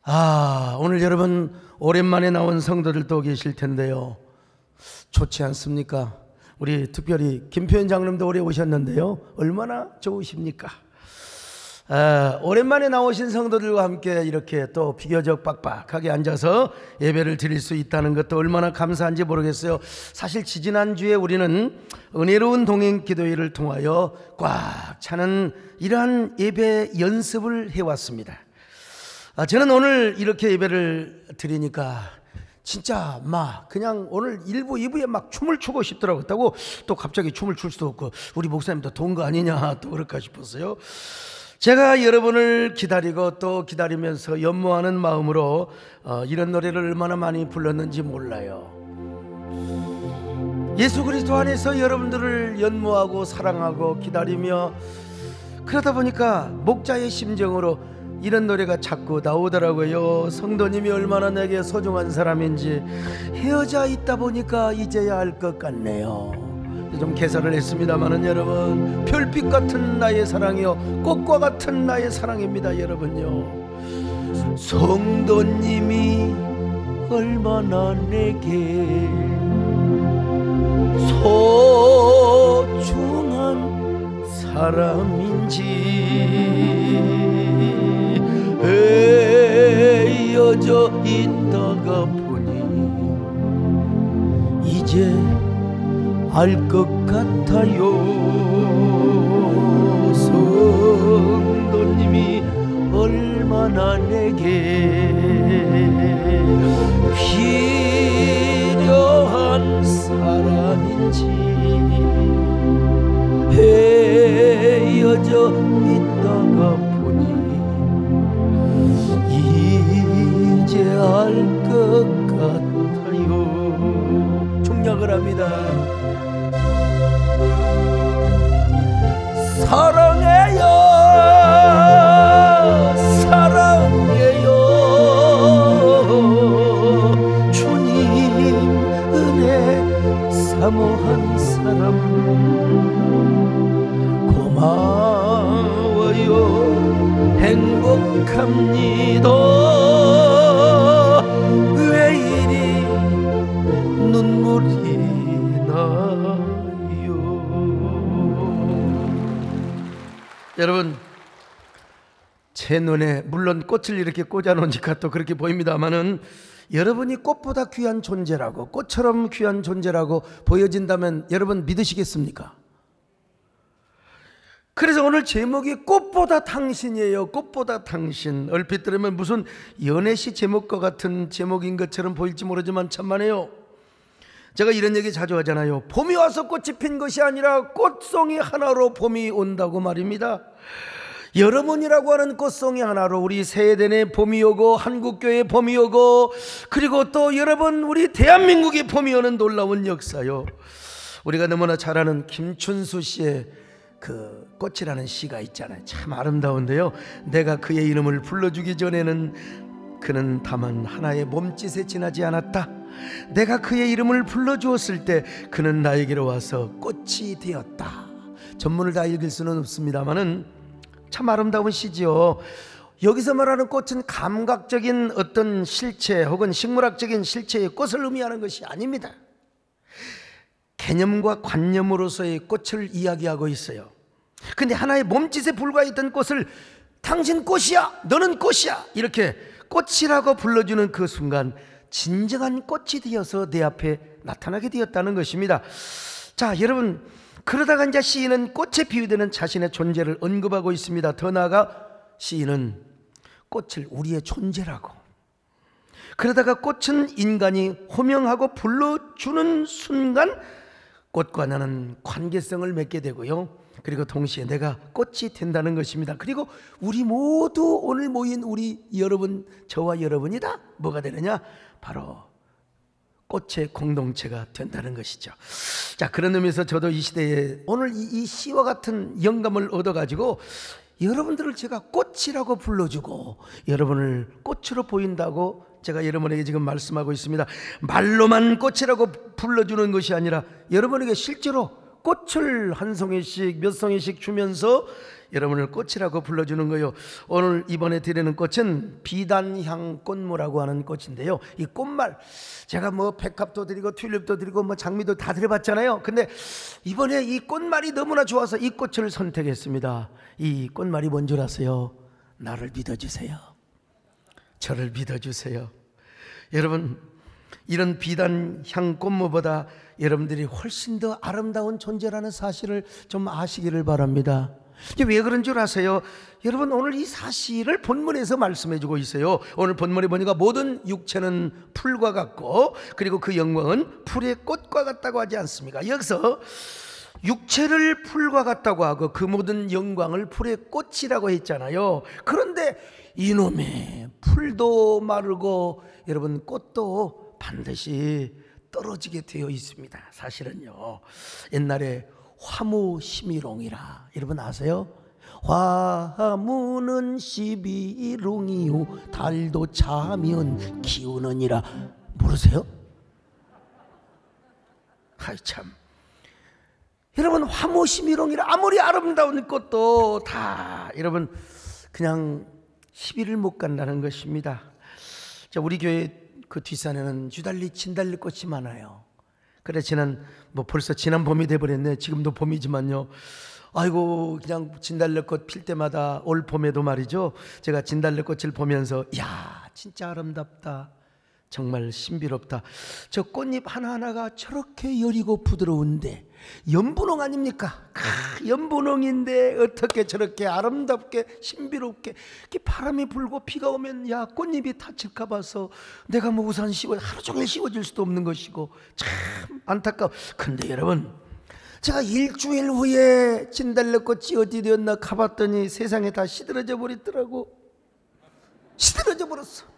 오늘 여러분 오랜만에 나온 성도들도 계실 텐데요. 좋지 않습니까? 우리 특별히 김표현 장로님도 오래 오셨는데요. 얼마나 좋으십니까? 오랜만에 나오신 성도들과 함께 이렇게 또 비교적 빡빡하게 앉아서 예배를 드릴 수 있다는 것도 얼마나 감사한지 모르겠어요. 사실 지지난주에 우리는 은혜로운 동행 기도회를 통하여 꽉 차는 이러한 예배 연습을 해왔습니다. 저는 오늘 이렇게 예배를 드리니까 진짜 그냥 오늘 1부, 2부에 막 춤을 추고 싶더라고요. 그렇다고 또 갑자기 춤을 출 수도 없고 우리 목사님도 돈 거 아니냐 또 그럴까 싶었어요. 제가 여러분을 기다리고 또 기다리면서 연모하는 마음으로 이런 노래를 얼마나 많이 불렀는지 몰라요. 예수 그리스도 안에서 여러분들을 연모하고 사랑하고 기다리며 그러다 보니까 목자의 심정으로 이런 노래가 자꾸 나오더라고요. 성도님이 얼마나 내게 소중한 사람인지 헤어져 있다 보니까 이제야 알 것 같네요. 좀 개사를 했습니다마는 여러분, 별빛 같은 나의 사랑이요 꽃과 같은 나의 사랑입니다. 여러분요, 성도님이 얼마나 내게 소중한 사람인지 헤어져 있다가 보니 이제 알 것 같아요. 성도님이 얼마나 내게 필요한 사람인지 헤어져 있다가 이제 알 것 같아요. 중략을 합니다. 사랑해요, 사랑해요. 주님 은혜 사모한 사람 고마워요. 행복합니다. 왜 이리 눈물이 나요? 여러분, 제 눈에 물론 꽃을 이렇게 꽂아놓으니까 또 그렇게 보입니다마는 여러분이 꽃보다 귀한 존재라고, 꽃처럼 귀한 존재라고 보여진다면 여러분 믿으시겠습니까? 그래서 오늘 제목이 꽃보다 당신이에요. 꽃보다 당신. 얼핏 들으면 무슨 연애시 제목과 같은 제목인 것처럼 보일지 모르지만 참만해요. 제가 이런 얘기 자주 하잖아요. 봄이 와서 꽃이 핀 것이 아니라 꽃송이 하나로 봄이 온다고 말입니다. 여러분이라고 하는 꽃송이 하나로 우리 세대내 봄이 오고 한국교회 봄이 오고 그리고 또 여러분 우리 대한민국의 봄이 오는 놀라운 역사요. 우리가 너무나 잘 아는 김춘수 씨의 그 꽃이라는 시가 있잖아요. 참 아름다운데요. 내가 그의 이름을 불러주기 전에는 그는 다만 하나의 몸짓에 지나지 않았다. 내가 그의 이름을 불러주었을 때 그는 나에게로 와서 꽃이 되었다. 전문을 다 읽을 수는 없습니다만은 참 아름다운 시지요. 여기서 말하는 꽃은 감각적인 어떤 실체 혹은 식물학적인 실체의 꽃을 의미하는 것이 아닙니다. 개념과 관념으로서의 꽃을 이야기하고 있어요. 근데 하나의 몸짓에 불과했던 꽃을 당신 꽃이야, 너는 꽃이야 이렇게 꽃이라고 불러주는 그 순간 진정한 꽃이 되어서 내 앞에 나타나게 되었다는 것입니다. 자, 여러분, 그러다가 이제 시인은 꽃에 비유되는 자신의 존재를 언급하고 있습니다. 더 나아가 시인은 꽃을 우리의 존재라고, 그러다가 꽃은 인간이 호명하고 불러주는 순간 꽃과 나는 관계성을 맺게 되고요. 그리고 동시에 내가 꽃이 된다는 것입니다. 그리고 우리 모두 오늘 모인 우리 여러분, 저와 여러분이다 뭐가 되느냐? 바로 꽃의 공동체가 된다는 것이죠. 자, 그런 의미에서 저도 이 시대에 오늘 이 시와 같은 영감을 얻어가지고 여러분들을 제가 꽃이라고 불러주고 여러분을 꽃으로 보인다고 제가 여러분에게 지금 말씀하고 있습니다. 말로만 꽃이라고 불러주는 것이 아니라 여러분에게 실제로 꽃을 한 송이씩 몇 송이씩 주면서 여러분을 꽃이라고 불러주는 거예요. 오늘 이번에 드리는 꽃은 비단향 꽃무라고 하는 꽃인데요, 이 꽃말 제가 뭐 백합도 드리고 튤립도 드리고 뭐 장미도 다 드려봤잖아요. 근데 이번에 이 꽃말이 너무나 좋아서 이 꽃을 선택했습니다. 이 꽃말이 뭔 줄 아세요? 나를 믿어주세요. 저를 믿어주세요. 여러분, 이런 비단향 꽃무보다 여러분들이 훨씬 더 아름다운 존재라는 사실을 좀 아시기를 바랍니다. 왜 그런 줄 아세요? 여러분, 오늘 이 사실을 본문에서 말씀해 주고 있어요. 오늘 본문에 보니까 모든 육체는 풀과 같고 그리고 그 영광은 풀의 꽃과 같다고 하지 않습니까? 여기서 육체를 풀과 같다고 하고 그 모든 영광을 풀의 꽃이라고 했잖아요. 그런데 이놈의 풀도 마르고 여러분 꽃도 반드시 떨어지게 되어 있습니다. 사실은요, 옛날에 화무시미롱이라 여러분 아세요? 화무는 시비롱이요 달도 차면 기우느니라. 모르세요? 아이 참, 여러분, 화무시미롱이라 아무리 아름다운 꽃도 다 여러분 그냥 시비를 못 간다는 것입니다. 자, 우리 교회 그 뒷산에는 유달리 진달래 꽃이 많아요. 그래, 뭐 벌써 지난 봄이 돼버렸네. 지금도 봄이지만요, 아이고 그냥 진달래꽃 필 때마다 올 봄에도 말이죠, 제가 진달래꽃을 보면서 야 진짜 아름답다, 정말 신비롭다. 저 꽃잎 하나하나가 저렇게 여리고 부드러운데 연분홍 아닙니까? 연분홍인데 어떻게 저렇게 아름답게 신비롭게, 이렇게 바람이 불고 비가 오면 야 꽃잎이 다칠까 봐서 내가 뭐 우산 씌워 하루 종일 씌워줄 수도 없는 것이고 참 안타까워. 근데 여러분, 제가 일주일 후에 진달래꽃이 어디 되었나 가봤더니 세상에 다 시들어져 버리더라고. 시들어져 버렸어.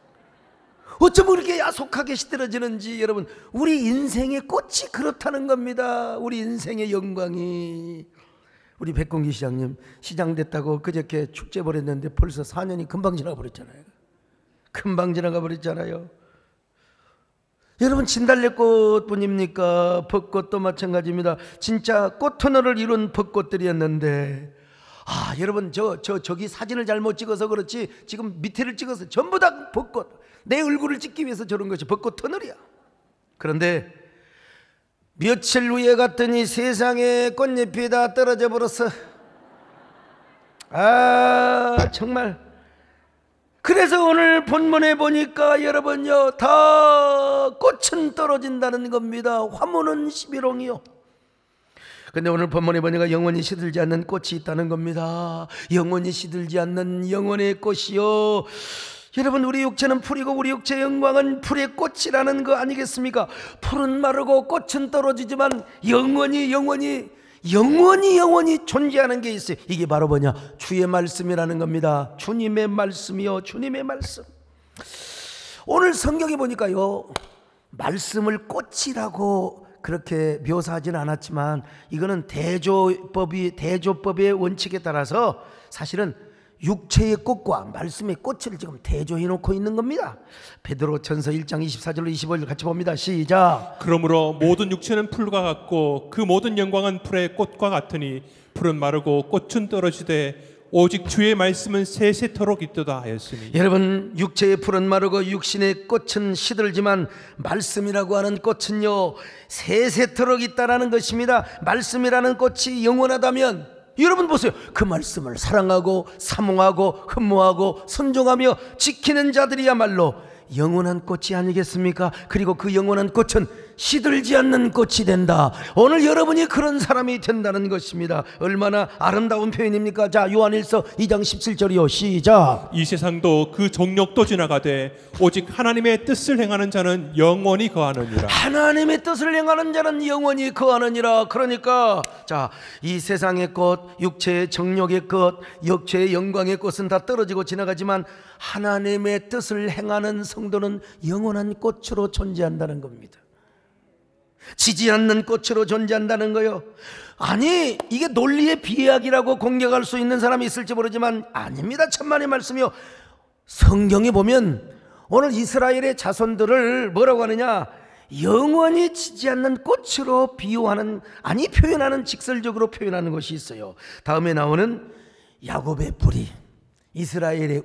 어쩌면 이렇게 야속하게 시들어지는지. 여러분, 우리 인생의 꽃이 그렇다는 겁니다. 우리 인생의 영광이. 우리 백공기 시장님 시장 됐다고 그저께 축제 벌였는데 벌써 4년이 금방 지나가 버렸잖아요. 금방 지나가 버렸잖아요. 여러분, 진달래꽃뿐입니까? 벚꽃도 마찬가지입니다. 진짜 꽃터널을 이룬 벚꽃들이었는데, 여러분, 저기 사진을 잘못 찍어서 그렇지 지금 밑에를 찍어서 전부 다 벚꽃, 내 얼굴을 찍기 위해서 저런 것이 벚꽃 터널이야. 그런데 며칠 후에 갔더니 세상에 꽃잎이 다 떨어져 버렸어. 정말. 그래서 오늘 본문에 보니까 여러분요, 다 꽃은 떨어진다는 겁니다. 화무는 시비롱이요. 근데 오늘 본문에 보니까 영원히 시들지 않는 꽃이 있다는 겁니다. 영원히 시들지 않는 영원의 꽃이요. 여러분, 우리 육체는 풀이고 우리 육체의 영광은 풀의 꽃이라는 거 아니겠습니까? 풀은 마르고 꽃은 떨어지지만 영원히 존재하는 게 있어요. 이게 바로 뭐냐? 주의 말씀이라는 겁니다. 주님의 말씀이요, 주님의 말씀. 오늘 성경에 보니까요, 말씀을 꽃이라고 그렇게 묘사하지는 않았지만 이거는 대조법의 원칙에 따라서 사실은 육체의 꽃과 말씀의 꽃을 지금 대조해 놓고 있는 겁니다. 베드로전서 1장 24절로 25절 같이 봅니다. 시작. 그러므로 모든 육체는 풀과 같고 그 모든 영광은 풀의 꽃과 같으니 풀은 마르고 꽃은 떨어지되 오직 주의 말씀은 세세토록 있도다 하였으니. 여러분, 육체의 풀은 마르고 육신의 꽃은 시들지만 말씀이라고 하는 꽃은요 세세토록 있다라는 것입니다. 말씀이라는 꽃이 영원하다면 여러분 보세요. 그 말씀을 사랑하고 사모하고 흠모하고 순종하며 지키는 자들이야말로 영원한 꽃이 아니겠습니까? 그리고 그 영원한 꽃은 시들지 않는 꽃이 된다. 오늘 여러분이 그런 사람이 된다는 것입니다. 얼마나 아름다운 표현입니까? 자, 요한일서 2장 17절이요. 시작. 이 세상도 그 정욕도 지나가되 오직 하나님의 뜻을 행하는 자는 영원히 거하느니라. 하나님의 뜻을 행하는 자는 영원히 거하느니라. 그러니까 자, 이 세상의 꽃, 육체의 정욕의 꽃, 육체의 영광의 꽃은 다 떨어지고 지나가지만 하나님의 뜻을 행하는 성도는 영원한 꽃으로 존재한다는 겁니다. 지지 않는 꽃으로 존재한다는 거요. 아니, 이게 논리의 비약이라고 공격할 수 있는 사람이 있을지 모르지만 아닙니다. 천만의 말씀이요. 성경에 보면 오늘 이스라엘의 자손들을 뭐라고 하느냐, 영원히 지지 않는 꽃으로 비유하는, 아니 표현하는, 직설적으로 표현하는 것이 있어요. 다음에 나오는 야곱의 뿌리, 이스라엘의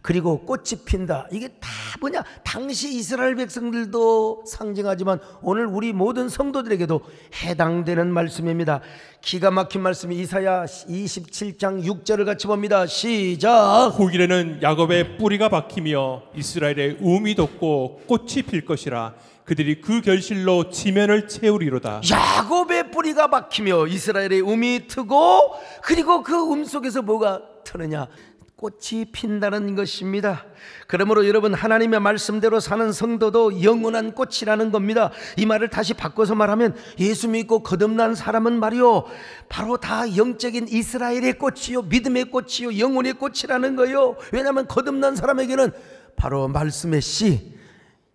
그리고 꽃이 핀다. 이게 다 뭐냐? 당시 이스라엘 백성들도 상징하지만 오늘 우리 모든 성도들에게도 해당되는 말씀입니다. 기가 막힌 말씀이 이사야 27장 6절을 같이 봅니다. 시작. 후일에는 야곱의 뿌리가 박히며 이스라엘의 움이 돋고 꽃이 필 것이라. 그들이 그 결실로 지면을 채우리로다. 야곱의 뿌리가 박히며 이스라엘의 움이 트고, 그리고 그 속에서 뭐가 트느냐? 꽃이 핀다는 것입니다. 그러므로 여러분, 하나님의 말씀대로 사는 성도도 영원한 꽃이라는 겁니다. 이 말을 다시 바꿔서 말하면, 예수 믿고 거듭난 사람은 말이요, 바로 다 영적인 이스라엘의 꽃이요, 믿음의 꽃이요, 영혼의 꽃이라는 거요. 왜냐하면 거듭난 사람에게는 바로 말씀의 씨,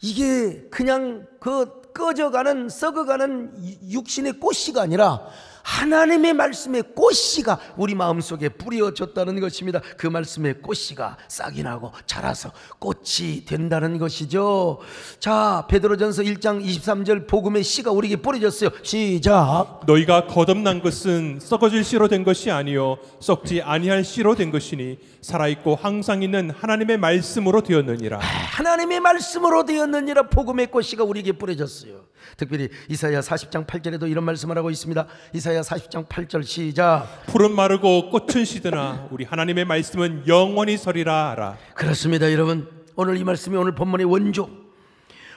이게 그냥 그 꺼져가는, 썩어가는 육신의 꽃씨가 아니라 하나님의 말씀의 꽃씨가 우리 마음속에 뿌려졌다는 것입니다. 그 말씀의 꽃씨가 싹이 나고 자라서 꽃이 된다는 것이죠. 자, 베드로전서 1장 23절, 복음의 씨가 우리에게 뿌려졌어요. 시작. 너희가 거듭난 것은 썩어질 씨로 된 것이 아니요 썩지 아니할 씨로 된 것이니 살아있고 항상 있는 하나님의 말씀으로 되었느니라. 하나님의 말씀으로 되었느니라. 복음의 꽃씨가 우리에게 뿌려졌어요. 특별히 이사야 40장 8절에도 이런 말씀을 하고 있습니다. 이사야 40장 8절 시작. 풀은 마르고 꽃은 시드나 우리 하나님의 말씀은 영원히 서리라 하라. 그렇습니다. 여러분, 오늘 이 말씀이 오늘 본문의 원조.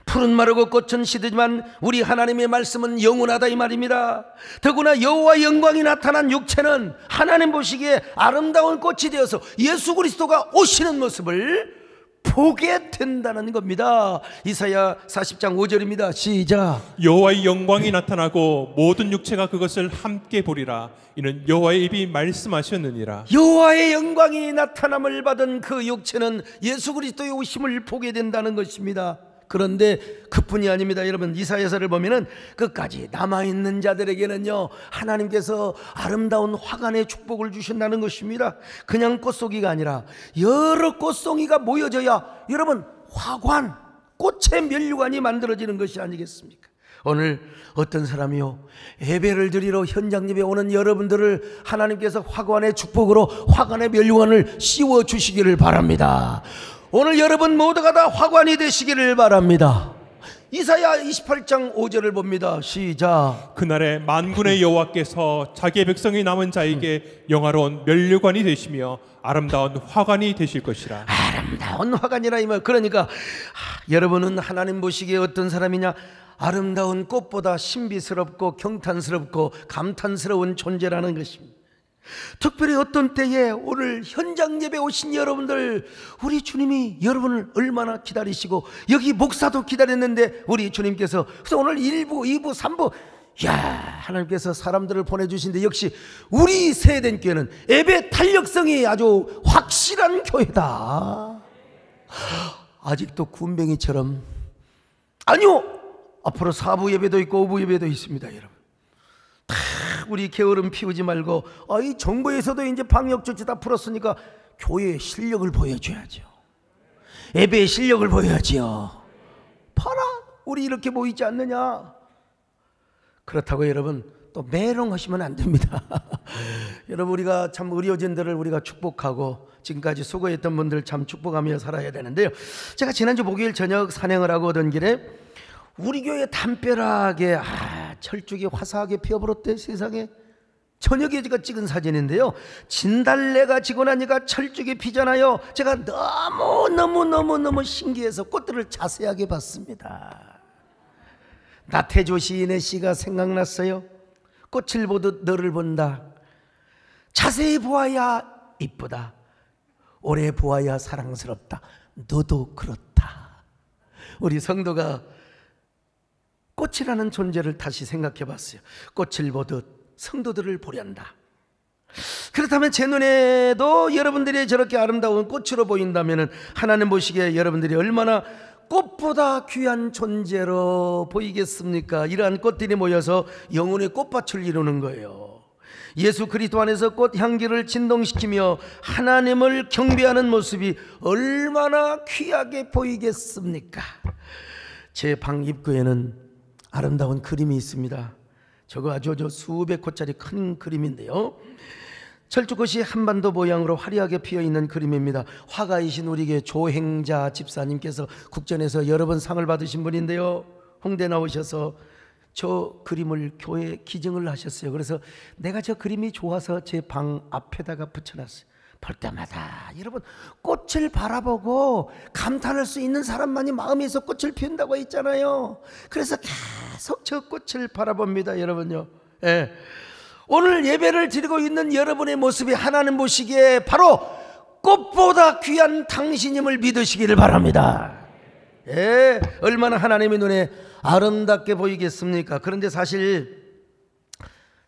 풀은 마르고 꽃은 시드지만 우리 하나님의 말씀은 영원하다, 이 말입니다. 더구나 여호와의 영광이 나타난 육체는 하나님 보시기에 아름다운 꽃이 되어서 예수 그리스도가 오시는 모습을 보게 된다는 겁니다. 이사야 40장 5절입니다. 시작. 여호와의 영광이 나타나고 모든 육체가 그것을 함께 보리라. 이는 여호와의 입이 말씀하셨느니라. 여호와의 영광이 나타남을 받은 그 육체는 예수 그리스도의 오심을 보게 된다는 것입니다. 그런데 그뿐이 아닙니다. 여러분, 이사야서를 보면은 끝까지 남아있는 자들에게는요, 하나님께서 아름다운 화관의 축복을 주신다는 것입니다. 그냥 꽃송이가 아니라 여러 꽃송이가 모여져야 여러분, 화관, 꽃의 면류관이 만들어지는 것이 아니겠습니까? 오늘 어떤 사람이요, 예배를 드리러 현장 예배 오는 여러분들을 하나님께서 화관의 축복으로 화관의 면류관을 씌워 주시기를 바랍니다. 오늘 여러분 모두가 다 화관이 되시기를 바랍니다. 이사야 28장 5절을 봅니다. 시작. 그날에 만군의 여호와께서 자기의 백성이 남은 자에게 영화로운 면류관이 되시며 아름다운 화관이 되실 것이라. 아름다운 화관이라, 이 말. 그러니까 여러분은 하나님 보시기에 어떤 사람이냐? 아름다운 꽃보다 신비스럽고 경탄스럽고 감탄스러운 존재라는 것입니다. 특별히 어떤 때에 오늘 현장 예배 오신 여러분들, 우리 주님이 여러분을 얼마나 기다리시고, 여기 목사도 기다렸는데 우리 주님께서 오늘 1부, 2부, 3부, 야, 하나님께서 사람들을 보내주신데 역시 우리 세대교회는 예배 탄력성이 아주 확실한 교회다. 아직도 군뱅이처럼, 아니요, 앞으로 4부 예배도 있고 5부 예배도 있습니다. 여러분, 우리 게으름 피우지 말고, 이 정부에서도 이제 방역조치 다 풀었으니까 교회의 실력을 보여줘야죠. 예배의 실력을 보여야지요. 봐라, 우리 이렇게 모이지 않느냐. 그렇다고 여러분 또 메롱하시면 안 됩니다. 여러분, 우리가 참 의료진들을 우리가 축복하고 지금까지 수고했던 분들 참 축복하며 살아야 되는데요. 제가 지난주 목요일 저녁 산행을 하고 오던 길에 우리 교회 담벼락에 철쭉이 화사하게 피어버렸대. 세상에. 저녁에 제가 찍은 사진인데요, 진달래가 지고 나니까 철쭉이 피잖아요. 제가 너무 신기해서 꽃들을 자세하게 봤습니다. 나태주 시인의 시가 생각났어요. 꽃을 보듯 너를 본다. 자세히 보아야 이쁘다. 오래 보아야 사랑스럽다. 너도 그렇다. 우리 성도가 꽃이라는 존재를 다시 생각해 봤어요. 꽃을 보듯 성도들을 보련다. 그렇다면 제 눈에도 여러분들이 저렇게 아름다운 꽃으로 보인다면 하나님 보시기에 여러분들이 얼마나 꽃보다 귀한 존재로 보이겠습니까? 이러한 꽃들이 모여서 영혼의 꽃밭을 이루는 거예요. 예수 그리스도 안에서 꽃 향기를 진동시키며 하나님을 경배하는 모습이 얼마나 귀하게 보이겠습니까? 제 방 입구에는 아름다운 그림이 있습니다. 저거 아주 수백 호짜리 큰 그림인데요, 철쭉꽃이 한반도 모양으로 화려하게 피어있는 그림입니다. 화가이신 우리에게 조행자 집사님께서 국전에서 여러 번 상을 받으신 분인데요, 홍대 나오셔서 저 그림을 교회에 기증을 하셨어요. 그래서 내가 저 그림이 좋아서 제 방 앞에다가 붙여놨어요. 볼 때마다 여러분, 꽃을 바라보고 감탄할 수 있는 사람만이 마음에서 꽃을 피운다고 했잖아요. 그래서 계속 저 꽃을 바라봅니다, 여러분요. 예. 오늘 예배를 드리고 있는 여러분의 모습이 하나님 보시기에 바로 꽃보다 귀한 당신임을 믿으시기를 바랍니다. 예, 얼마나 하나님의 눈에 아름답게 보이겠습니까? 그런데 사실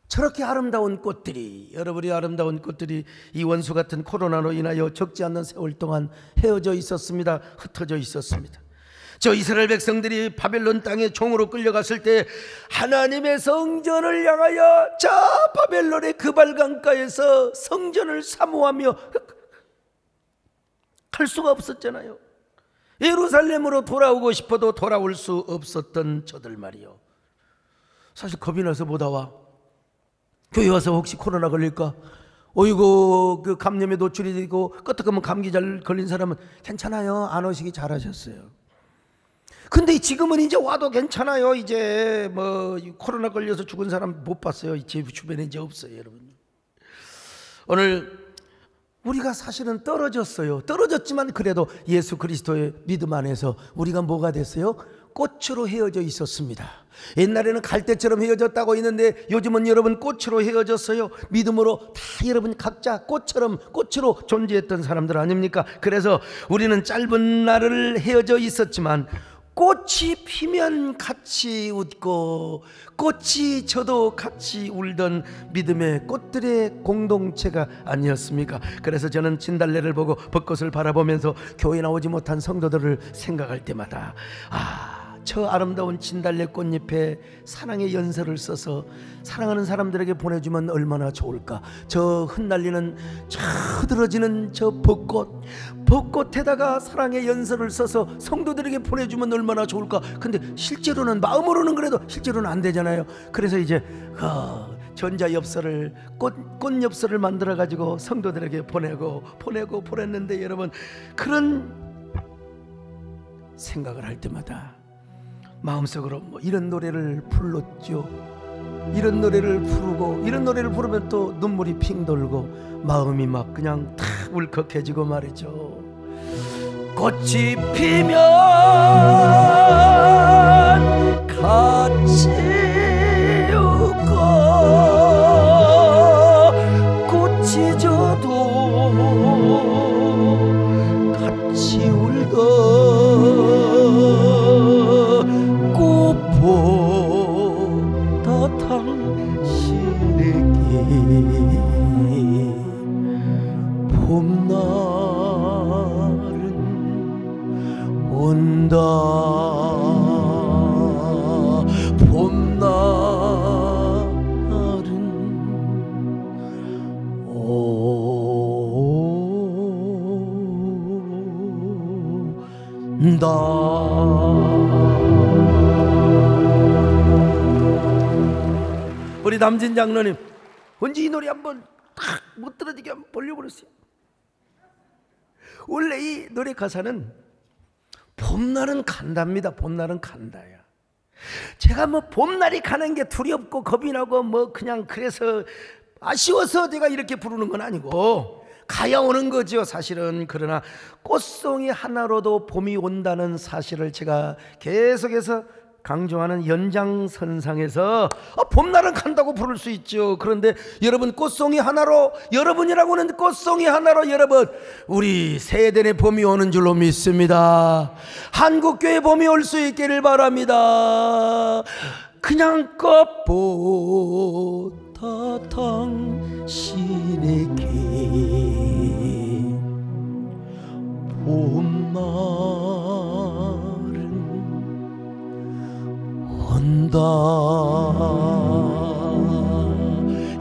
저렇게 아름다운 꽃들이, 여러분이 아름다운 꽃들이 이 원수 같은 코로나로 인하여 적지 않는 세월 동안 헤어져 있었습니다. 흩어져 있었습니다. 저 이스라엘 백성들이 바벨론 땅에 종으로 끌려갔을 때 하나님의 성전을 향하여 저 바벨론의 그발강가에서 성전을 사모하며 갈 수가 없었잖아요. 예루살렘으로 돌아오고 싶어도 돌아올 수 없었던 저들 말이요, 사실 겁이 나서 못 나와. 교회 와서 혹시 코로나 걸릴까? 어이구, 그 감염에 노출이 되고 끄떡하면 감기 잘 걸린 사람은 괜찮아요, 안 오시기 잘하셨어요. 근데 지금은 이제 와도 괜찮아요. 이제 뭐 코로나 걸려서 죽은 사람 못 봤어요. 제 주변에 이제 없어요, 여러분. 오늘 우리가 사실은 떨어졌어요. 떨어졌지만 그래도 예수 그리스도의 믿음 안에서 우리가 뭐가 됐어요? 꽃으로 헤어져 있었습니다. 옛날에는 갈대처럼 헤어졌다고 했는데 요즘은 여러분 꽃으로 헤어졌어요. 믿음으로 다 여러분 각자 꽃으로 존재했던 사람들 아닙니까? 그래서 우리는 짧은 날을 헤어져 있었지만 꽃이 피면 같이 웃고 꽃이 져도 같이 울던 믿음의 꽃들의 공동체가 아니었습니까? 그래서 저는 진달래를 보고 벚꽃을 바라보면서 교회 나오지 못한 성도들을 생각할 때마다 저 아름다운 진달래 꽃잎에 사랑의 연서를 써서 사랑하는 사람들에게 보내주면 얼마나 좋을까. 저 흩날리는, 저 흐드러지는 저 벚꽃에다가 사랑의 연서를 써서 성도들에게 보내주면 얼마나 좋을까. 근데 실제로는, 마음으로는 그래도 실제로는 안 되잖아요. 그래서 이제 전자엽서를, 꽃엽서를 만들어 가지고 성도들에게 보냈는데 여러분, 그런 생각을 할 때마다 마음속으로 이런 노래를 불렀죠. 이런 노래를 부르고, 이런 노래를 부르면 또 눈물이 핑 돌고 마음이 막 그냥 탁 울컥해지고 말이죠. 꽃이 피면 같이 웃고 꽃이 져도 같이 울던 꽃보다 당신에게 봄날은 온다. 봄날은 온다. 우리 남진 장로님 언제 이 노래 한번 탁 못 들어지게 한번 벌려버렸어요. 원래 이 노래 가사는 봄날은 간답니다. 봄날은 간다야. 제가 뭐 봄날이 가는 게 두렵고 겁이 나고 뭐 그냥 그래서 아쉬워서 제가 이렇게 부르는 건 아니고 가야 오는 거죠, 사실은. 그러나 꽃송이 하나로도 봄이 온다는 사실을 제가 계속해서 강조하는 연장선상에서 봄날은 간다고 부를 수 있죠. 그런데 여러분, 꽃송이 하나로, 여러분이라고는 꽃송이 하나로 여러분, 우리 세대의 봄이 오는 줄로 믿습니다. 한국교회 봄이 올 수 있기를 바랍니다. 그냥 꽃보다 당신에게 봄날은 온다.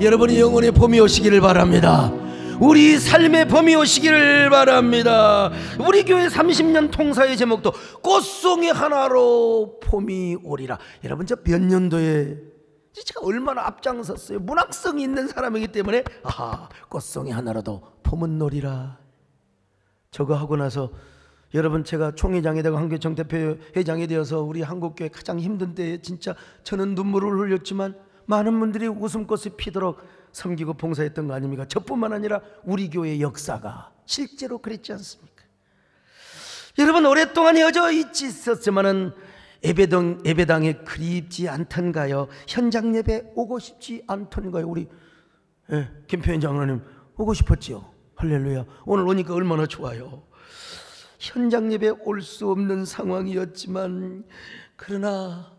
여러분이 영혼의 봄이 오시기를 바랍니다. 우리 삶의 봄이 오시기를 바랍니다. 우리 교회 30년 통사의 제목도 꽃송이 하나로 봄이 오리라. 여러분, 저 몇 년도에 제가 얼마나 앞장섰어요. 문학성이 있는 사람이기 때문에 꽃송이 하나라도 봄은 노리라. 저거 하고 나서 여러분, 제가 총회장이 되고 한교총대표 회장이 되어서 우리 한국교회 가장 힘든 때에 진짜 저는 눈물을 흘렸지만 많은 분들이 웃음꽃이 피도록 섬기고 봉사했던 거 아닙니까? 저뿐만 아니라 우리 교회의 역사가 실제로 그랬지 않습니까? 여러분, 오랫동안 헤어져 있었지만은 예배당에 그립지 않던가요? 현장 예배 오고 싶지 않던가요? 우리 김표현 장로님 오고 싶었지요? 할렐루야. 오늘 오니까 얼마나 좋아요. 현장 예배 올 수 없는 상황이었지만, 그러나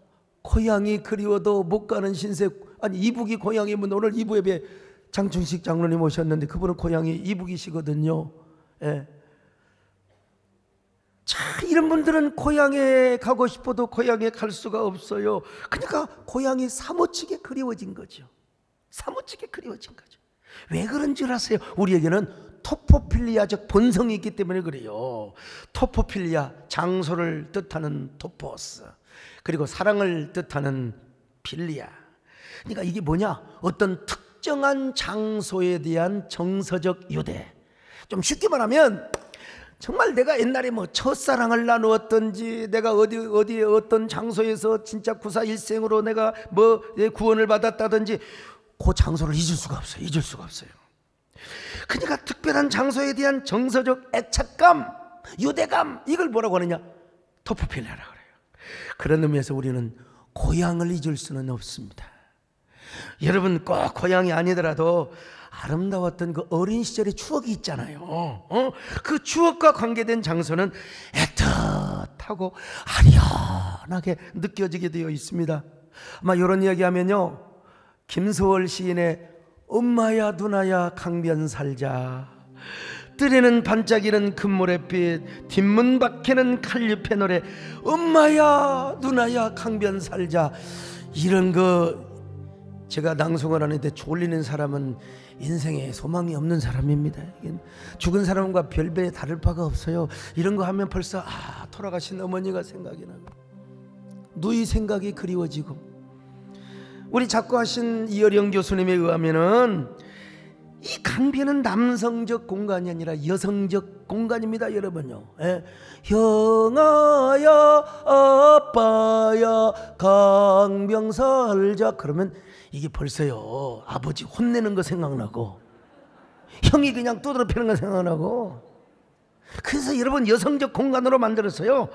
고향이 그리워도 못 가는 신세. 아니, 이북이 고향이면 오늘 이북 예배 장충식 장로님 오셨는데 그분은 고향이 이북이시거든요. 예. 자, 이런 분들은 고향에 가고 싶어도 고향에 갈 수가 없어요. 그러니까 고향이 사무치게 그리워진 거죠. 사무치게 그리워진 거죠. 왜 그런 줄 아세요? 우리에게는 토포필리아적 본성이 있기 때문에 그래요. 토포필리아, 장소를 뜻하는 토포스, 그리고 사랑을 뜻하는 필리아. 그러니까 이게 뭐냐? 어떤 특정한 장소에 대한 정서적 유대. 좀 쉽게 말하면 정말 내가 옛날에 뭐 첫사랑을 나누었던지, 내가 어디에 어떤 장소에서 진짜 구사일생으로 내가 뭐 구원을 받았다든지, 그 장소를 잊을 수가 없어요. 잊을 수가 없어요. 그러니까 특별한 장소에 대한 정서적 애착감, 유대감, 이걸 뭐라고 하느냐? 토포필리아라고 그래요. 그런 의미에서 우리는 고향을 잊을 수는 없습니다. 여러분, 꼭 고향이 아니더라도 아름다웠던 그 어린 시절의 추억이 있잖아요. 그 추억과 관계된 장소는 애틋하고 아련하게 느껴지게 되어 있습니다. 아마 이런 이야기 하면요, 김소월 시인의 엄마야 누나야 강변 살자, 뜰에는 반짝이는 금모래빛, 뒷문 밖에는 칼잎의 노래, 엄마야 누나야 강변 살자, 이런 거 제가 낭송을 하는데 졸리는 사람은 인생에 소망이 없는 사람입니다. 죽은 사람과 별배 다를 바가 없어요. 이런 거 하면 벌써 돌아가신 어머니가 생각이 나고, 누이 생각이 그리워지고. 우리 작고하신 이어령 교수님에 의하면은 이 강변은 남성적 공간이 아니라 여성적 공간입니다, 여러분요. 형아야 아빠야 강변 살자, 그러면 이게 벌써요, 아버지 혼내는 거 생각나고, 형이 그냥 두드러 패는 거 생각나고. 그래서 여러분, 여성적 공간으로 만들었어요.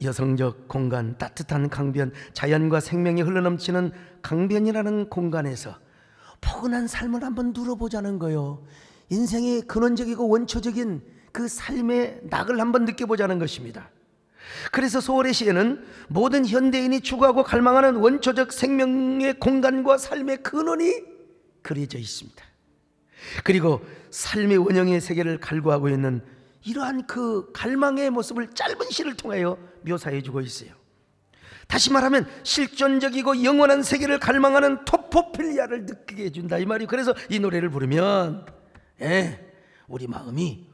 여성적 공간, 따뜻한 강변, 자연과 생명이 흘러넘치는 강변이라는 공간에서 포근한 삶을 한번 누려보자는 거예요. 인생의 근원적이고 원초적인 그 삶의 낙을 한번 느껴보자는 것입니다. 그래서 소월의 시에는 모든 현대인이 추구하고 갈망하는 원초적 생명의 공간과 삶의 근원이 그려져 있습니다. 그리고 삶의 원형의 세계를 갈구하고 있는 이러한 그 갈망의 모습을 짧은 시를 통하여 묘사해 주고 있어요. 다시 말하면 실존적이고 영원한 세계를 갈망하는 토포필리아를 느끼게 해준다, 이 말이. 그래서 이 노래를 부르면 우리 마음이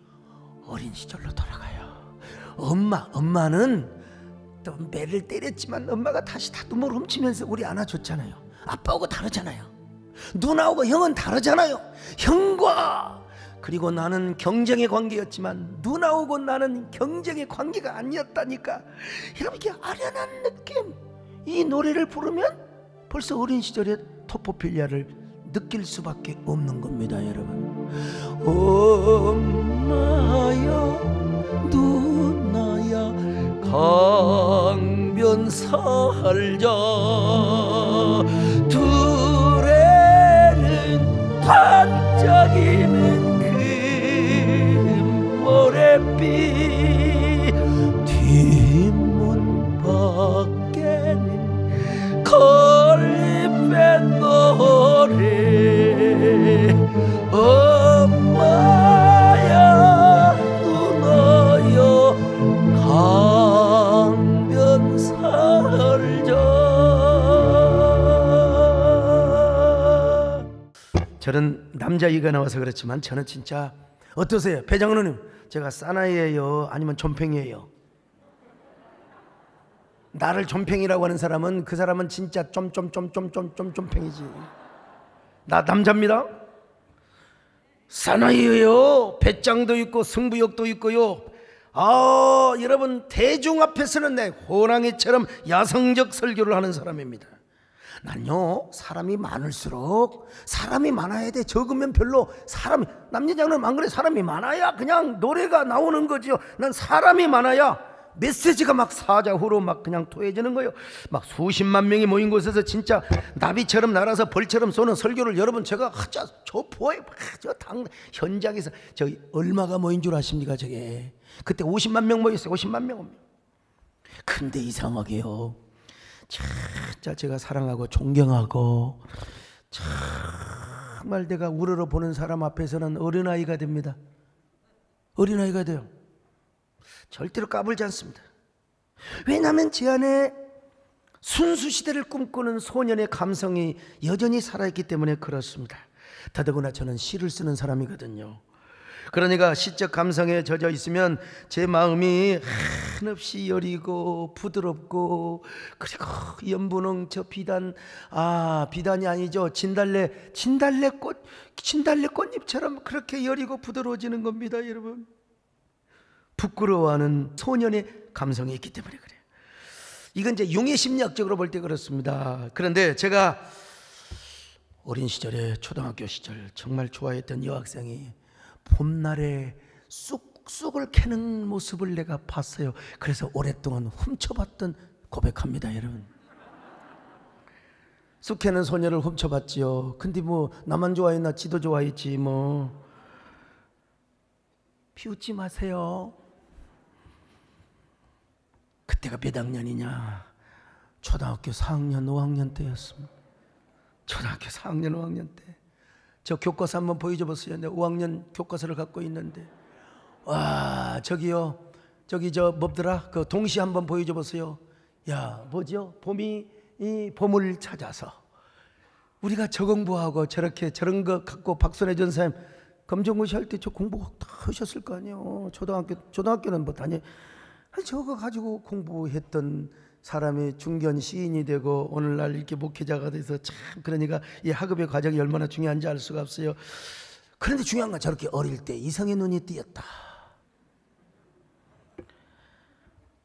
어린 시절로 돌아가요. 엄마는 또 매를 때렸지만 엄마가 다시 다듬어 훔치면서 우리 안아줬잖아요. 아빠하고 다르잖아요. 누나하고 형은 다르잖아요. 형과, 그리고 나는 경쟁의 관계였지만 누나하고 나는 경쟁의 관계가 아니었다니까. 여러분, 이렇게 아련한 느낌, 이 노래를 부르면 벌써 어린 시절의 토포필리아를 느낄 수밖에 없는 겁니다, 여러분. 엄마야 누나야 강변 살자, 둘에는 반짝이는 모래빛, 뒷문 밖에는 걸잎의 노래, 엄마야 누나야 강변 살자. 오늘은 남자 얘기가 나와서 그렇지만 저는 진짜 어떠세요? 배장로님, 제가 사나이예요? 아니면 좀팽이에요? 나를 좀팽이라고 하는 사람은 그 사람은 진짜 좀팽이지. 나 남자입니다. 사나이예요. 배짱도 있고 승부욕도 있고요. 여러분 대중 앞에서는 내 호랑이처럼 야성적 설교를 하는 사람입니다. 난요, 사람이 많을수록 사람이 많아야 돼. 적으면 별로 남녀장은 안 그래. 사람이 많아야 그냥 노래가 나오는 거지요. 난 사람이 많아야 메시지가 막 사자후로 막 그냥 토해지는 거예요. 막 수십만 명이 모인 곳에서 진짜 나비처럼 날아서 벌처럼 쏘는 설교를 여러분 제가 저 보에 저 현장에서 저기 얼마가 모인 줄 아십니까? 저게 그때 50만 명 모였어요. 50만 명. 근데 이상하게요, 진짜 제가 사랑하고 존경하고 정말 내가 우러러 보는 사람 앞에서는 어린아이가 됩니다. 어린아이가 돼요. 절대로 까불지 않습니다. 왜냐하면 제 안에 순수시대를 꿈꾸는 소년의 감성이 여전히 살아있기 때문에 그렇습니다. 더더구나 저는 시를 쓰는 사람이거든요. 그러니까 시적 감성에 젖어 있으면 제 마음이 한없이 여리고 부드럽고, 그리고 연분홍 저 비단, 비단이 아니죠, 진달래 꽃잎처럼 그렇게 여리고 부드러워지는 겁니다. 여러분, 부끄러워하는 소년의 감성이 있기 때문에 그래요. 이건 이제 융의 심리학적으로 볼 때 그렇습니다. 그런데 제가 어린 시절에 초등학교 시절 정말 좋아했던 여학생이 봄날에 쑥쑥을 캐는 모습을 내가 봤어요. 그래서 오랫동안 훔쳐봤던 고백합니다. 여러분, 쑥 캐는 소녀를 훔쳐봤지요. 근데 뭐 나만 좋아했나, 지도 좋아했지 뭐. 비웃지 마세요. 그때가 몇 학년이냐? 초등학교 4학년 5학년 때였습니다. 초등학교 4학년 5학년 때. 저 교과서 한번 보여줘 보세요. 내가 5학년 교과서를 갖고 있는데, 와, 저기요, 저기 저 뭐더라, 그 동시 한번 보여줘 보세요. 야, 뭐죠? 봄이 이 봄을 찾아서. 우리가 저 공부하고 저런 거 갖고 박선혜 전사님 검정고시 할 때 저 공부 다 하셨을 거 아니에요. 초등학교는 뭐 저거 가지고 공부했던 사람이 중견 시인이 되고 오늘날 이렇게 목회자가 돼서, 참, 그러니까 이 학업의 과정이 얼마나 중요한지 알 수가 없어요. 그런데 중요한 건 저렇게 어릴 때 이성의 눈이 띄었다.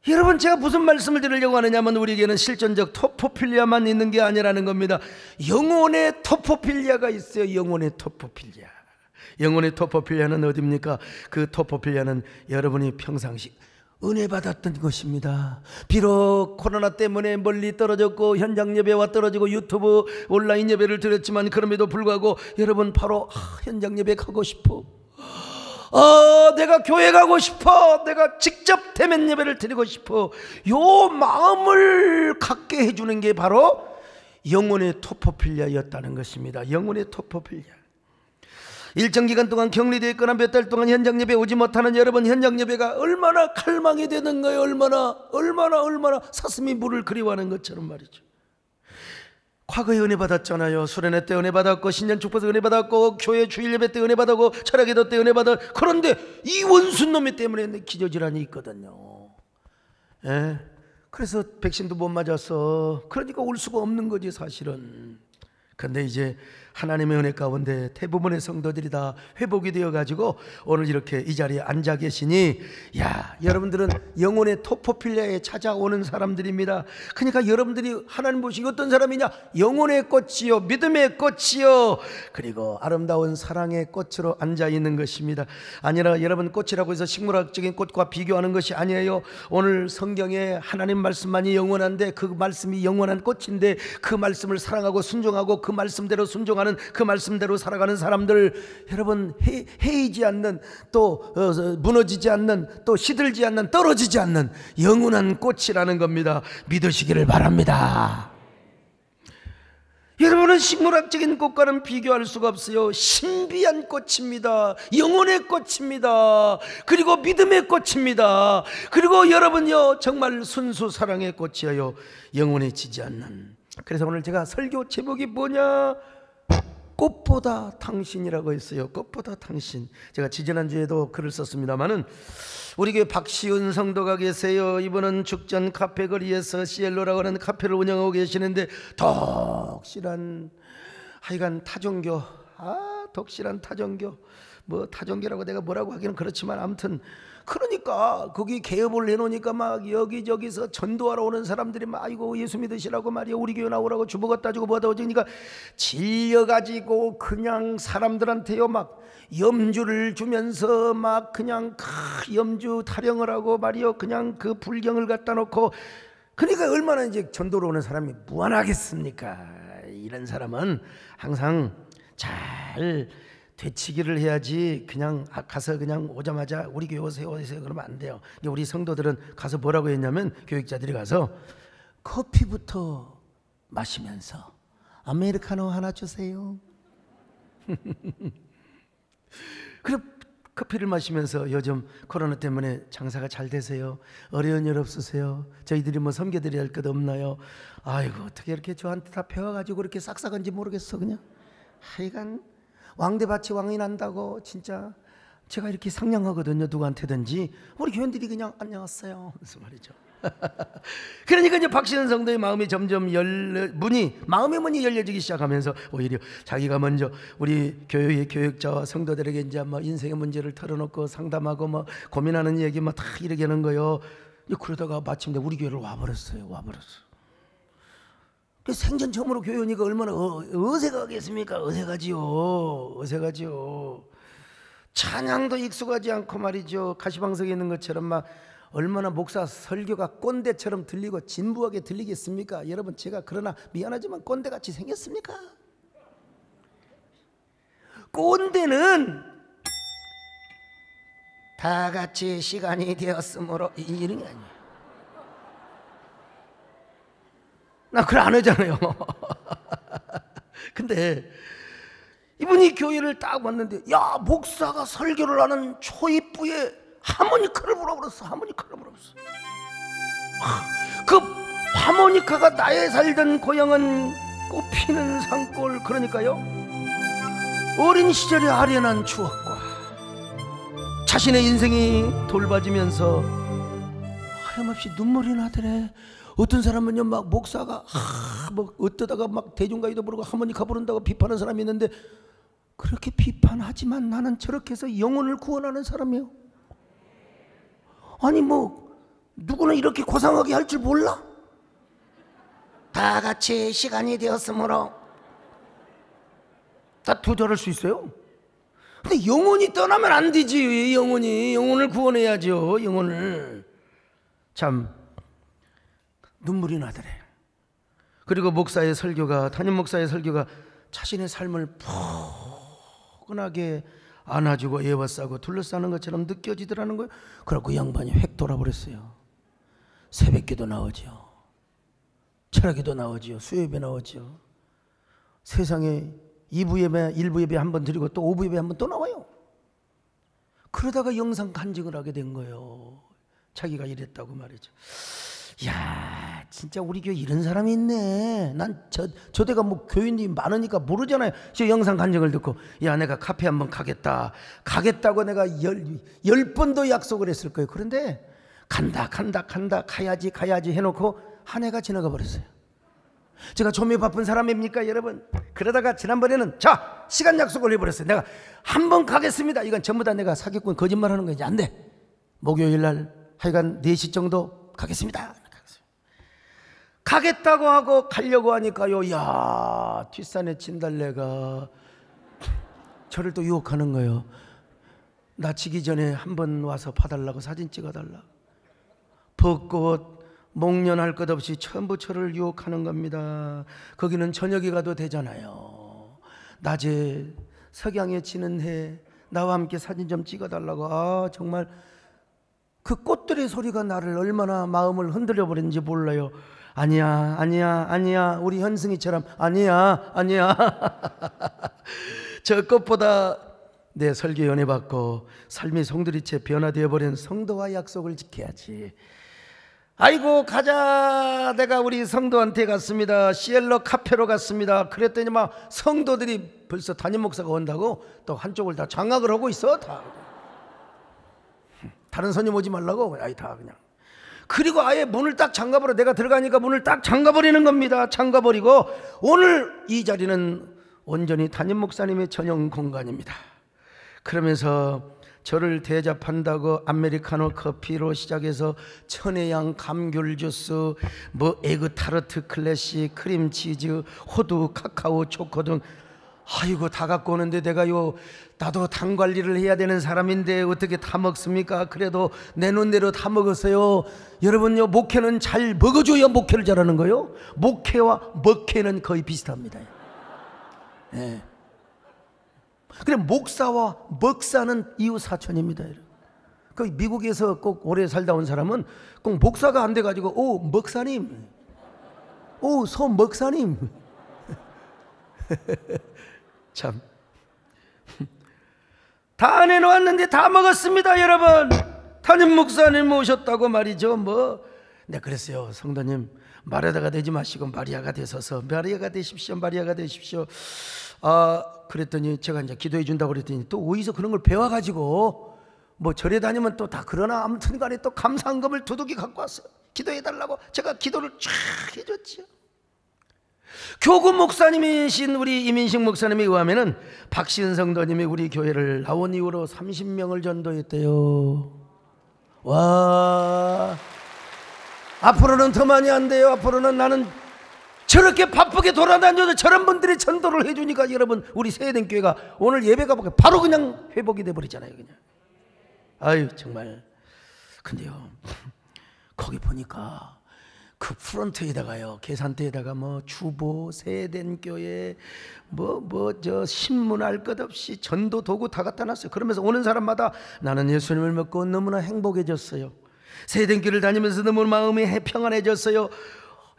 여러분, 제가 무슨 말씀을 드리려고 하느냐면, 우리에게는 실존적 토포필리아만 있는 게 아니라는 겁니다. 영혼의 토포필리아가 있어요. 영혼의 토포필리아. 영혼의 토포필리아는 어디입니까? 그 토포필리아는 여러분이 평상시 은혜 받았던 것입니다. 비록 코로나 때문에 멀리 떨어졌고 현장 예배와 떨어지고 유튜브 온라인 예배를 드렸지만, 그럼에도 불구하고 여러분 바로 현장 예배 가고 싶어. 내가 교회 가고 싶어. 내가 직접 대면 예배를 드리고 싶어. 요 마음을 갖게 해주는 게 바로 영혼의 토포필리아였다는 것입니다. 영혼의 토포필리아. 일정 기간 동안 격리되어 있거나 몇 달 동안 현장 예배 오지 못하는 여러분, 현장 예배가 얼마나 갈망이 되는 거예요. 얼마나 사슴이 물을 그리워하는 것처럼 말이죠. 과거에 은혜 받았잖아요. 수련회 때 은혜 받았고, 신년 축복에서 은혜 받았고, 교회 주일 예배 때 은혜 받았고, 철학기도 때 은혜 받았고. 그런데 이 원수놈이 때문에 기저질환이 있거든요. 그래서 백신도 못 맞았어. 그러니까 올 수가 없는 거지 사실은. 그런데 이제 하나님의 은혜 가운데 대부분의 성도들이 다 회복이 되어가지고 오늘 이렇게 이 자리에 앉아 계시니, 야, 여러분들은 영혼의 토포필리아에 찾아오는 사람들입니다. 그러니까 여러분들이 하나님 보시기 어떤 사람이냐? 영혼의 꽃이요, 믿음의 꽃이요, 그리고 아름다운 사랑의 꽃으로 앉아 있는 것입니다. 아니라 여러분, 꽃이라고 해서 식물학적인 꽃과 비교하는 것이 아니에요. 오늘 성경에 하나님 말씀만이 영원한데, 그 말씀이 영원한 꽃인데, 그 말씀을 사랑하고 순종하고 그 말씀대로 순종하는, 그 말씀대로 살아가는 사람들, 여러분, 해이지 않는, 또 무너지지 않는, 또 시들지 않는, 떨어지지 않는 영원한 꽃이라는 겁니다. 믿으시기를 바랍니다. 여러분은 식물학적인 꽃과는 비교할 수가 없어요. 신비한 꽃입니다. 영혼의 꽃입니다. 그리고 믿음의 꽃입니다. 그리고 여러분요, 정말 순수 사랑의 꽃이에요. 영혼에 지지 않는. 그래서 오늘 제가 설교 제목이 뭐냐? 꽃보다 당신이라고 했어요. 꽃보다 당신. 제가 지지난주에도 글을 썼습니다마는 우리 교회 박시은 성도가 계세요. 이분은 죽전 카페 거리에서 시엘로라고 하는 카페를 운영하고 계시는데 덕실한 하여간 타종교, 덕실한 타종교, 뭐 타종교라고 내가 뭐라고 하기는 그렇지만 아무튼 그러니까 거기 개업을 해놓으니까 막 여기저기서 전도하러 오는 사람들이 막 아이고 예수 믿으시라고 말이야 우리 교회 나오라고 주먹었다 주고 뭐다 오니까 질려가지고 그냥 사람들한테요 막 염주를 주면서 막 그냥 염주 타령을 하고 말이요 그냥 그 불경을 갖다 놓고 그러니까 얼마나 이제 전도로 오는 사람이 무안하겠습니까? 이런 사람은 항상 잘 되치기를 해야지 그냥 가서 그냥 오자마자 우리 교회 오세요 그러면 안 돼요. 우리 성도들은 가서 뭐라고 했냐면 교육자들이 가서 커피부터 마시면서 아메리카노 하나 주세요. 그래 커피를 마시면서 요즘 코로나 때문에 장사가 잘 되세요? 어려운 일 없으세요? 저희들이 뭐 섬겨드려야 할 것 없나요? 아이고 어떻게 이렇게 저한테 다 배워가지고 그렇게 싹싹한지 모르겠어 그냥 하여간 왕대밭이 왕이 난다고 진짜 제가 이렇게 상냥하거든요. 누구한테든지 우리 교인들이 그냥 안녕하세요 무슨 말이죠. 그러니까 이제 박시은 성도의 마음이 점점 마음의 문이 열려지기 시작하면서 오히려 자기가 먼저 우리 교회의 교육자와 성도들에게 이제 뭐 인생의 문제를 털어놓고 상담하고 뭐 고민하는 얘기 막 다 이렇게 하는 거예요. 그러다가 마침내 우리 교회를 와버렸어요. 그 생전 처음으로 교회 오니까 얼마나 어색하겠습니까? 어색하지요. 찬양도 익숙하지 않고 말이죠. 가시방석에 있는 것처럼 막 얼마나 목사 설교가 꼰대처럼 들리고 진부하게 들리겠습니까? 여러분 제가 그러나 미안하지만 꼰대같이 생겼습니까? 꼰대는 다 같이 시간이 되었으므로 이런 게 아니에요. 나 그래 안 하잖아요. 근데 이분이 교회를 딱 왔는데 야 목사가 설교를 하는 초입부에 하모니카를 불어 버렸어. 그 하모니카가 나의 살던 고향은 꽃피는 산골. 그러니까요 어린 시절의 아련한 추억과 자신의 인생이 돌봐지면서 하염없이 눈물이 나더래. 어떤 사람은요 막 목사가 뭐 어떠다가 막 대중가요도 부르고 하모니카 부른다고 비판하는 사람이 있는데 그렇게 비판하지만 나는 저렇게 해서 영혼을 구원하는 사람이에요. 아니 뭐 누구는 이렇게 고상하게 할 줄 몰라? 다 같이 시간이 되었으므로 다 도전할 수 있어요. 근데 영혼이 떠나면 안 되지. 영혼을 구원해야죠. 영혼을. 참 눈물이 나더래. 그리고 담임 목사의 설교가 자신의 삶을 포근하게 안아주고 애워싸고 둘러싸는 것처럼 느껴지더라는 거예요. 그래서 그 양반이 획 돌아버렸어요. 새벽기도 나오죠. 철학기도 나오죠. 수요예배 나오죠. 세상에 2부 예배, 1부 예배 한 번 드리고 또 5부 예배 한 번 또 나와요. 그러다가 영상 간증을 하게 된 거예요. 자기가 이랬다고 말이죠. 야 진짜 우리 교회 이런 사람이 있네. 난 저 대가 뭐 교인이 많으니까 모르잖아요. 저 영상 간증을 듣고 야 내가 카페 한번 가겠다고 내가 10번도 약속을 했을 거예요. 그런데 간다 가야지 해놓고 한 해가 지나가 버렸어요. 제가 좀이 바쁜 사람입니까 여러분? 그러다가 지난번에는 자 시간 약속을 해버렸어요. 내가 한번 가겠습니다. 이건 전부 다 내가 사기꾼 거짓말하는 거지. 안 돼. 목요일날 하여간 4시 정도 가겠습니다. 가겠다고 하고 가려고 하니까요 야 뒷산의 진달래가 저를 또 유혹하는 거예요. 나 지기 전에 한번 와서 봐달라고 사진 찍어달라. 벚꽃 목련할 것 없이 전부 저를 유혹하는 겁니다. 거기는 저녁에 가도 되잖아요. 낮에 석양에 지는 해 나와 함께 사진 좀 찍어달라고. 정말 그 꽃들의 소리가 나를 얼마나 마음을 흔들려 버렸는지 몰라요. 아니야 우리 현승이처럼 아니야 저 꽃보다 내 설교 연애 받고 삶이 송두리째 변화되어 버린 성도와 약속을 지켜야지. 아이고 가자. 내가 우리 성도한테 갔습니다. 시엘러 카페로 갔습니다. 그랬더니 막 성도들이 벌써 담임 목사가 온다고 또 한쪽을 다 장악을 하고 있어. 다 다른 손님 오지 말라고. 아이 다 그냥. 그리고 아예 문을 딱 잠가버려. 내가 들어가니까 문을 딱 잠가버리는 겁니다. 잠가버리고 오늘 이 자리는 온전히 담임 목사님의 전용 공간입니다. 그러면서 저를 대접한다고 아메리카노 커피로 시작해서 천혜향 감귤 주스, 뭐 에그 타르트 클래식, 크림치즈, 호두, 카카오, 초코 등 아이고 다 갖고 오는데 나도 당 관리를 해야 되는 사람인데 어떻게 다 먹습니까? 그래도 내 눈대로 다 먹었어요. 여러분요, 목회는 잘 먹어줘야 목회를 잘하는 거예요. 목회와 먹회는 거의 비슷합니다. 네. 그래 목사와 먹사는 이웃 사촌입니다. 그 미국에서 꼭 오래 살다 온 사람은 꼭 목사가 안 돼가지고 오 먹사님, 오 소 먹사님. 참. 다 내놓았는데 다 먹었습니다, 여러분. 담임 목사님 오셨다고 말이죠. 네, 그랬어요. 성도님 마르다가 되지 마시고 마리아가 되소서. 마리아가 되십시오. 마리아가 되십시오. 그랬더니 제가 이제 기도해 준다고 그랬더니 또 어디서 그런 걸 배워가지고 절에 다니면 또 다 그러나 아무튼 간에 또 감사한금을 두둑이 갖고 왔어요. 기도해 달라고 제가 기도를 쫙 해줬지요. 교구 목사님이신 우리 이민식 목사님에 의하면은 박시은 성도님이 우리 교회를 나온 이후로 30명을 전도했대요. 와, 앞으로는 더 많이 안 돼요. 앞으로는 나는 저렇게 바쁘게 돌아다녀도 저런 분들이 전도를 해주니까 여러분 우리 세eden 교회가 오늘 예배가 바로 그냥 회복이 돼버리잖아요. 그냥. 아유 정말. 근데요 거기 보니까 그 프론트에다가요 계산대에다가 주보, 세eden 교회 저 신문할 것 없이 전도 도구 다 갖다 놨어요. 그러면서 오는 사람마다 나는 예수님을 믿고 너무나 행복해졌어요. 세eden 교회를 다니면서 너무 마음이 평안해졌어요.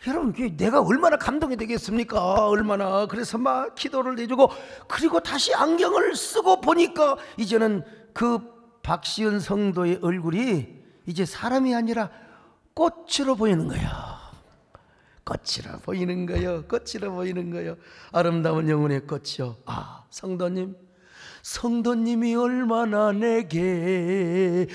여러분 내가 얼마나 감동이 되겠습니까? 얼마나. 그래서 막 기도를 해주고 그리고 다시 안경을 쓰고 보니까 이제는 그 박시은 성도의 얼굴이 이제 사람이 아니라 꽃으로 보이는 거예요. 꽃이라 보이는 거예요. 꽃이라 보이는 거예요. 아름다운 영혼의 꽃이요. 성도님이 얼마나 내게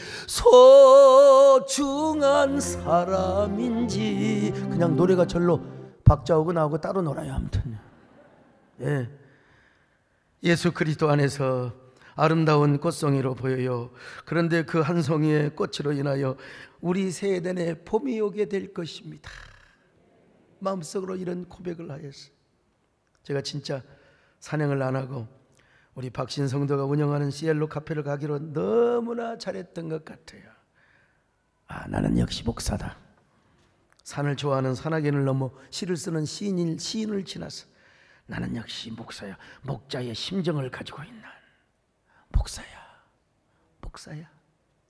소중한 사람인지. 그냥 노래가 절로 박자하고 나하고 따로 놀아요. 아무튼 예. 예수 그리스도 안에서 아름다운 꽃송이로 보여요. 그런데 그 한 송이의 꽃으로 인하여 우리 세대에 봄이 오게 될 것입니다. 마음속으로 이런 고백을 하였어요. 제가 진짜 산행을 안 하고 우리 박신 성도가 운영하는 시엘로 카페를 가기로 너무나 잘했던 것 같아요. 나는 역시 목사다. 산을 좋아하는 산악인을 넘어 시를 쓰는 시인을 지나서 나는 역시 목사야. 목자의 심정을 가지고 있는 목사야.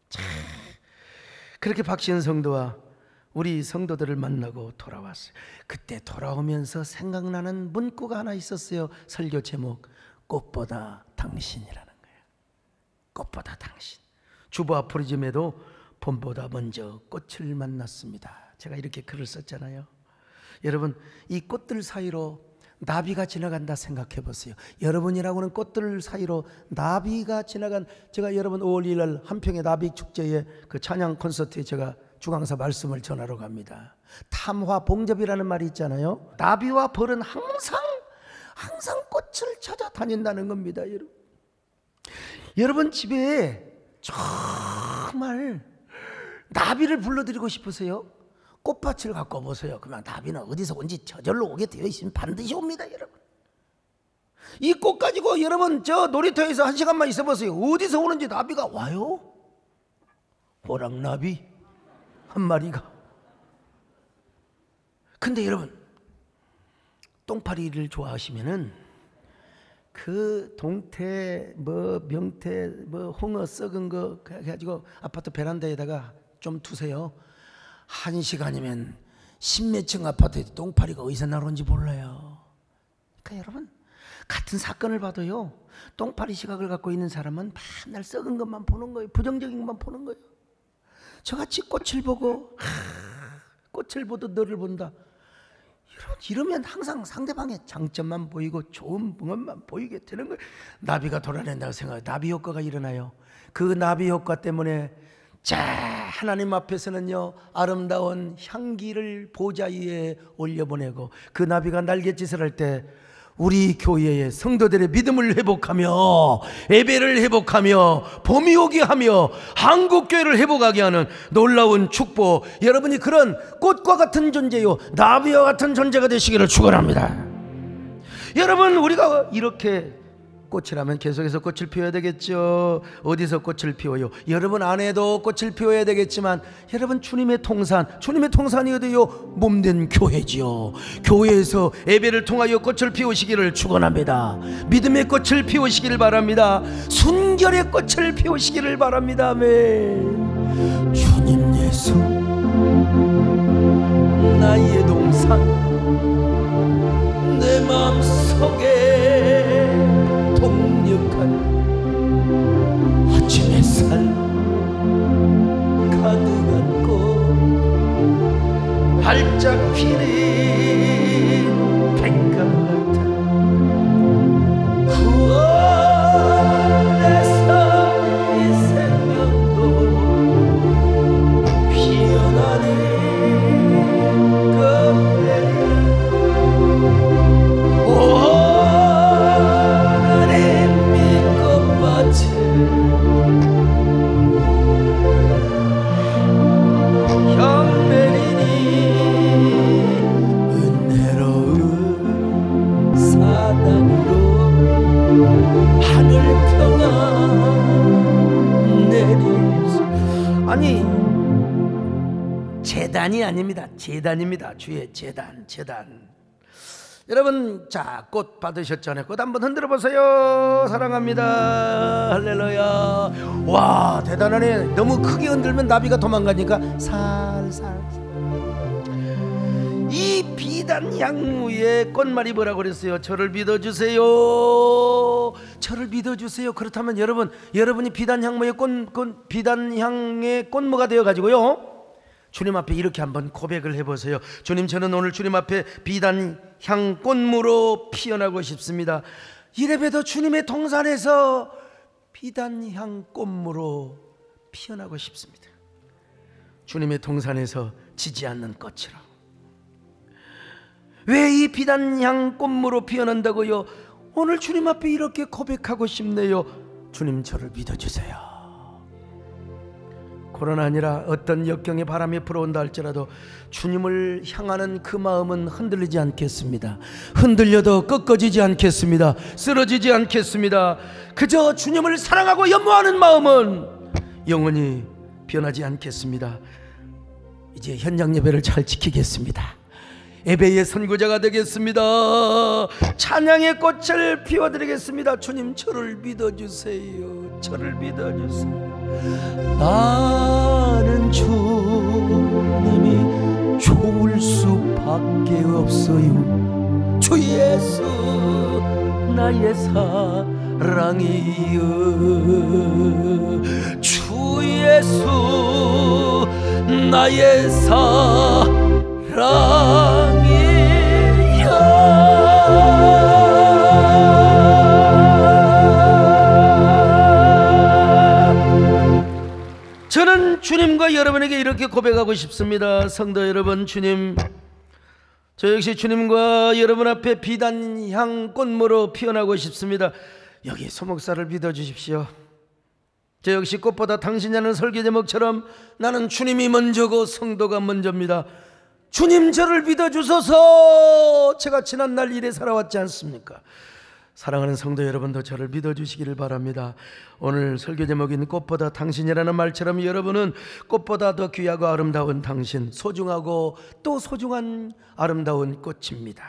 참. 그렇게 박신 성도와 우리 성도들을 만나고 돌아왔어요. 그때 돌아오면서 생각나는 문구가 하나 있었어요. 설교 제목 꽃보다 당신이라는 거예요. 꽃보다 당신. 주보 아포리즘에도 봄보다 먼저 꽃을 만났습니다. 제가 이렇게 글을 썼잖아요. 여러분 이 꽃들 사이로 나비가 지나간다 생각해 보세요. 여러분이라고는 꽃들 사이로 나비가 지나간. 제가 여러분 5월 2일 날 한평의 나비 축제에 그 찬양 콘서트에 제가 주강사 말씀을 전하러 갑니다. 탐화 봉접이라는 말이 있잖아요. 나비와 벌은 항상 꽃을 찾아다닌다는 겁니다. 여러분 집에 정말 나비를 불러드리고 싶으세요? 꽃밭을 갖고 보세요. 그러면 나비는 어디서 온지 저절로 오게 되어 있으면 반드시 옵니다. 여러분 이 꽃 가지고 여러분 저 놀이터에서 1시간만 있어 보세요. 어디서 오는지 나비가 와요. 호랑나비 한 마리가. 근데 여러분 똥파리를 좋아하시면은 그 동태 명태 홍어 썩은 거 가지고 아파트 베란다에다가 좀 두세요. 1시간이면 10몇 층 아파트에 똥파리가 어디서 나오는지 몰라요. 그러니까 여러분 같은 사건을 봐도요 똥파리 시각을 갖고 있는 사람은 맨날 썩은 것만 보는 거예요. 부정적인 것만 보는 거예요. 저같이 꽃을 보고 꽃을 보듯 너를 본다. 이러면 항상 상대방의 장점만 보이고 좋은 부분만 보이게 되는 거예요. 나비가 돌아낸다고 생각해요. 나비 효과가 일어나요. 그 나비 효과 때문에 하나님 앞에서는요, 아름다운 향기를 보좌 위에 올려보내고, 그 나비가 날갯짓을 할 때 우리 교회의 성도들의 믿음을 회복하며 예배를 회복하며 봄이 오게 하며 한국교회를 회복하게 하는 놀라운 축복, 여러분이 그런 꽃과 같은 존재요, 나비와 같은 존재가 되시기를 축원합니다. 여러분, 우리가 이렇게 꽃이라면 계속해서 꽃을 피워야 되겠죠. 어디서 꽃을 피워요? 여러분 안에도 꽃을 피워야 되겠지만, 여러분 주님의 통산이 어디요? 몸된 교회지요. 교회에서 예배를 통하여 꽃을 피우시기를 축원합니다. 믿음의 꽃을 피우시기를 바랍니다. 순결의 꽃을 피우시기를 바랍니다. 아멘. 주님 예수, 나의 동산, 내 마음속에 동력한 아침 햇살 가득한 꽃, 활짝 피는 백감 같은 그 안에서 이 생명도 피어나는 꽃들이 아니, 재단이 아닙니다. 재단입니다. 주의 재단. 여러분, 자, 꽃 받으셨잖아요. 꽃 한번 흔들어 보세요. 사랑합니다. 할렐루야. 와, 대단하네. 너무 크게 흔들면 나비가 도망가니까 살살. 이 비단 향후에 꽃말이 뭐라고 그랬어요? 저를 믿어주세요. 저를 믿어주세요. 그렇다면 여러분이 비단 향의 꽃무가 되어가지고요, 주님 앞에 이렇게 한번 고백을 해보세요. 주님, 저는 오늘 주님 앞에 비단 향 꽃무로 피어나고 싶습니다. 이래봬도 주님의 동산에서 비단 향 꽃무로 피어나고 싶습니다. 주님의 동산에서 지지 않는 꽃으로. 왜 이 비단 향 꽃무로 피어난다고요? 오늘 주님 앞에 이렇게 고백하고 싶네요. 주님, 저를 믿어주세요. 코로나 아니라 어떤 역경의 바람이 불어온다 할지라도 주님을 향하는 그 마음은 흔들리지 않겠습니다. 흔들려도 꺾어지지 않겠습니다. 쓰러지지 않겠습니다. 그저 주님을 사랑하고 연모하는 마음은 영원히 변하지 않겠습니다. 이제 현장 예배를 잘 지키겠습니다. 예배의 선구자가 되겠습니다. 찬양의 꽃을 피워드리겠습니다. 주님, 저를 믿어주세요. 저를 믿어주세요. 나는 주님이 좋을 수밖에 없어요. 주 예수, 나의 사랑이여. 주 예수, 나의 사랑이여. 저는 주님과 여러분에게 이렇게 고백하고 싶습니다. 성도 여러분, 주님, 저 역시 주님과 여러분 앞에 비단향 꽃무로 피어나고 싶습니다. 여기 소목사를 믿어주십시오. 저 역시 꽃보다 당신이라는 설교 제목처럼 나는 주님이 먼저고 성도가 먼저입니다. 주님, 저를 믿어주소서. 제가 지난날 이래 살아왔지 않습니까? 사랑하는 성도 여러분도 저를 믿어주시기를 바랍니다. 오늘 설교 제목인 꽃보다 당신이라는 말처럼 여러분은 꽃보다 더 귀하고 아름다운 당신, 소중하고 또 소중한 아름다운 꽃입니다.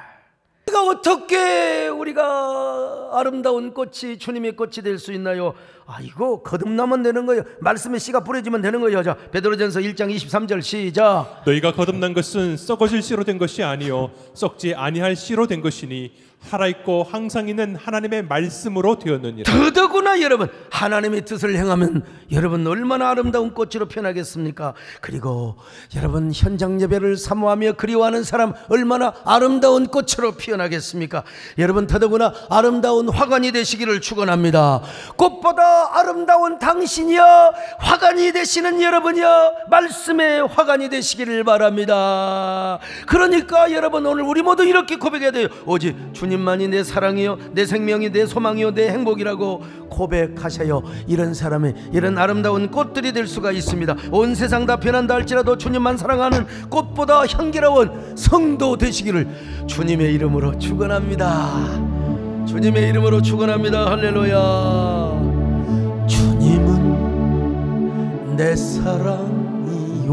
어떻게 우리가 아름다운 꽃이, 주님의 꽃이 될 수 있나요? 이거 거듭나면 되는 거예요. 말씀에 씨가 뿌려지면 되는 거예요. 자, 베드로전서 1장 23절 시작. 너희가 거듭난 것은 썩어질 씨로 된 것이 아니요 썩지 아니할 씨로 된 것이니 살아있고 항상 있는 하나님의 말씀으로 되었느니라. 더더구나 여러분, 하나님의 뜻을 행하면 여러분 얼마나 아름다운 꽃으로 변하겠습니까? 그리고 여러분 현장 예배를 사모하며 그리워하는 사람 얼마나 아름다운 꽃으로 피어나겠습니까? 여러분 더더구나 아름다운 화관이 되시기를 축원합니다. 꽃보다 아름다운 당신이여, 화관이 되시는 여러분이여, 말씀의 화관이 되시기를 바랍니다. 그러니까 여러분 오늘 우리 모두 이렇게 고백해야 돼요. 오직 주님만이 내 사랑이요, 내 생명이, 내 소망이요, 내 행복이라고 고백하셔요. 이런 사람의 이런 아름다운 꽃들이 될 수가 있습니다. 온 세상 다 변한다 할지라도 주님만 사랑하는 꽃보다 향기로운 성도 되시기를 주님의 이름으로 축원합니다. 주님의 이름으로 축원합니다. 할렐루야. 주님은 내 사랑이요,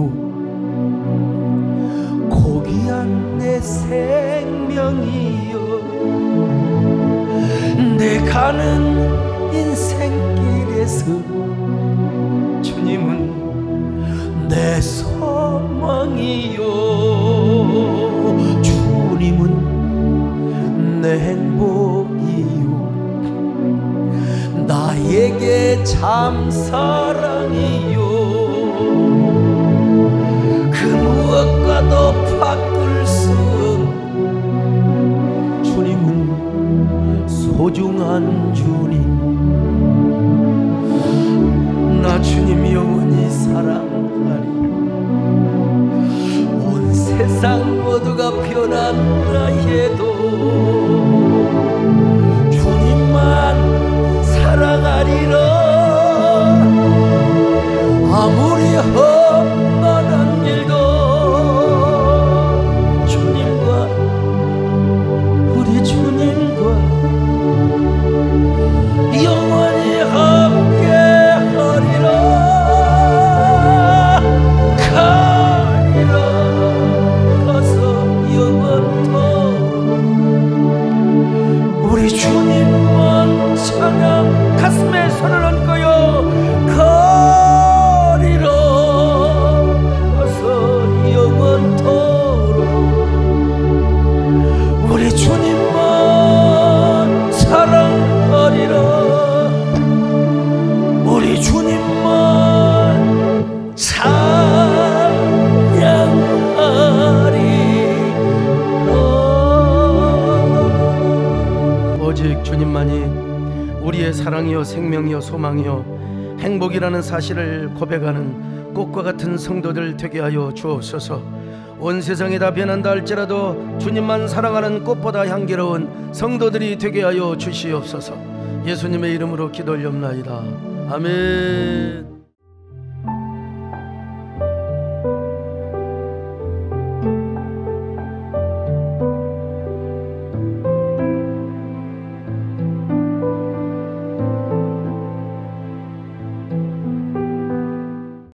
고귀한 내 생명이요, 내 가는 인생길에서 주님은 내 소망이요, 주님은 내 행복이요, 나에게 참 사랑이요, 그 무엇과도 바꿀 수 없는 주님은 소중한 주님. 나 주님 영원히 사랑하리. 온 세상 모두가 변한다 해도 주님만 사랑하리라. 아무리 험난한 길도 주님과, 우리 주님과 영원히 함께 하리라. 가리라. 가서 영원토록 우리 주님만 찬양. 가슴에 손을 얹고요. 가리라. 가서 영원토록 우리 주님만 사랑하리라. 우리 주님만 찬양하리라. 오직 주님만이 우리의 사랑이요, 생명이요, 소망이요, 행복이라는 사실을 고백하는 꽃과 같은 성도들 되게 하여 주옵소서. 온 세상이 다 변한다 할지라도 주님만 사랑하는 꽃보다 향기로운 성도들이 되게 하여 주시옵소서. 예수님의 이름으로 기도 올려옵나이다. 아멘.